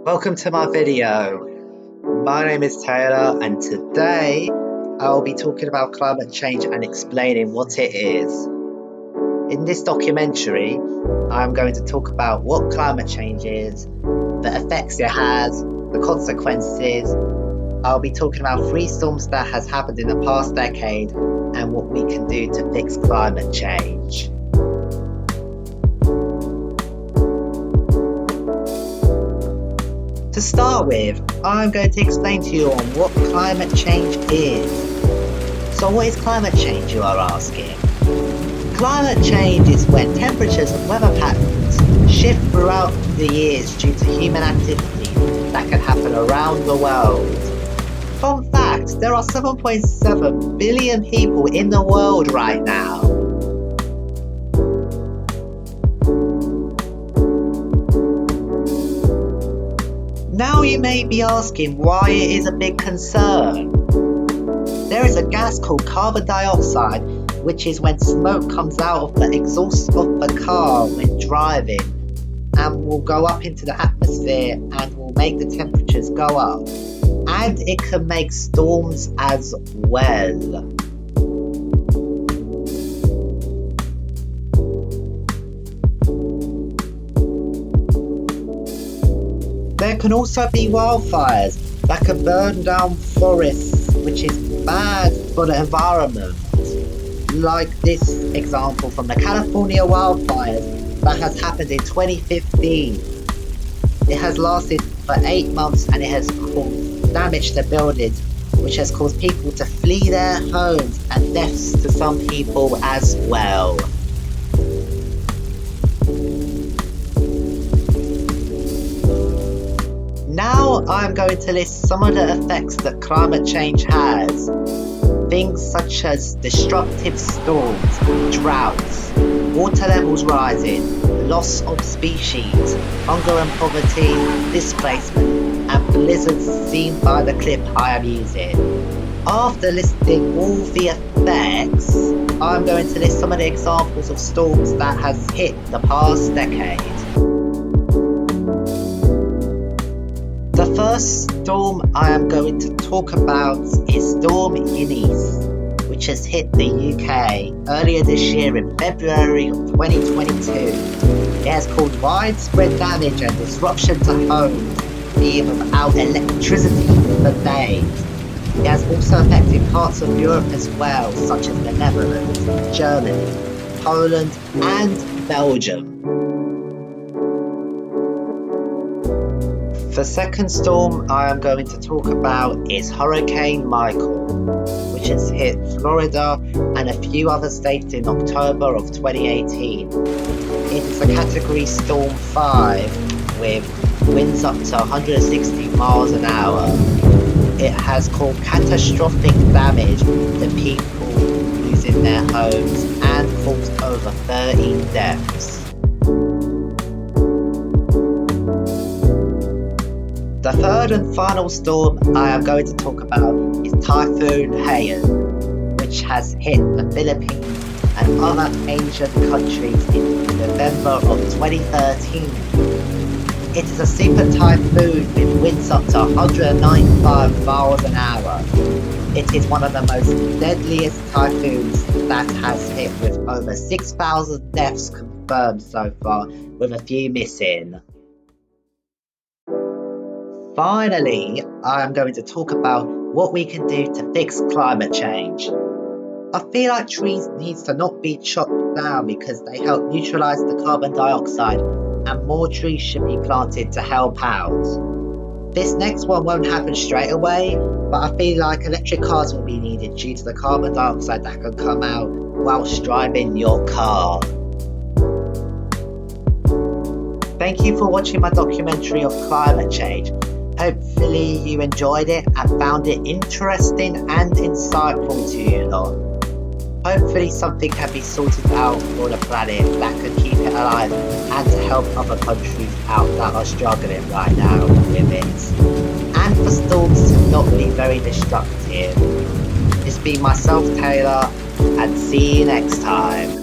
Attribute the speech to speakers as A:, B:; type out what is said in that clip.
A: Welcome to my video. My name is Taylor and today I'll be talking about climate change and explaining what it is. In this documentary, I'm going to talk about what climate change is, the effects it has, the consequences. I'll be talking about 3 storms that has happened in the past decade and what we can do to fix climate change. To start with, I'm going to explain to you on what climate change is. So what is climate change, you are asking? Climate change is when temperatures and weather patterns shift throughout the years due to human activity that can happen around the world. Fun fact, there are 7.7 billion people in the world right now. Now you may be asking why it is a big concern. There is a gas called carbon dioxide, which is when smoke comes out of the exhaust of the car when driving and will go up into the atmosphere and will make the temperatures go up. And it can make storms as well. There can also be wildfires that can burn down forests, which is bad for the environment. Like this example from the California wildfires that has happened in 2015. It has lasted for 8 months and it has caused damage to buildings, which has caused people to flee their homes and deaths to some people as well. Now I'm going to list some of the effects that climate change has. Things such as destructive storms, droughts, water levels rising, loss of species, hunger and poverty, displacement, and blizzards seen by the clip I am using. After listing all the effects, I'm going to list some of the examples of storms that has hit the past decade. The first storm I am going to talk about is Storm Eunice, which has hit the UK earlier this year in February of 2022. It has caused widespread damage and disruption to homes, being without electricity for days. It has also affected parts of Europe as well, such as the Netherlands, Germany, Poland and Belgium. The second storm I am going to talk about is Hurricane Michael, which has hit Florida and a few other states in October of 2018. It is a Category Storm 5 with winds up to 160 miles an hour. It has caused catastrophic damage to people losing their homes and caused over 13 deaths. The third and final storm I am going to talk about is Typhoon Haiyan, which has hit the Philippines and other Asian countries in November of 2013. It is a super typhoon with winds up to 195 miles an hour. It is one of the most deadliest typhoons that has hit, with over 6,000 deaths confirmed so far, with a few missing. Finally, I am going to talk about what we can do to fix climate change. I feel like trees need to not be chopped down because they help neutralise the carbon dioxide, and more trees should be planted to help out. This next one won't happen straight away, but I feel like electric cars will be needed due to the carbon dioxide that can come out whilst driving your car. Thank you for watching my documentary of climate change. Hopefully you enjoyed it and found it interesting and insightful to you lot. Hopefully something can be sorted out for the planet that can keep it alive and to help other countries out that are struggling right now with it. And for storms to not be very destructive. It's been myself, Taylor, and see you next time.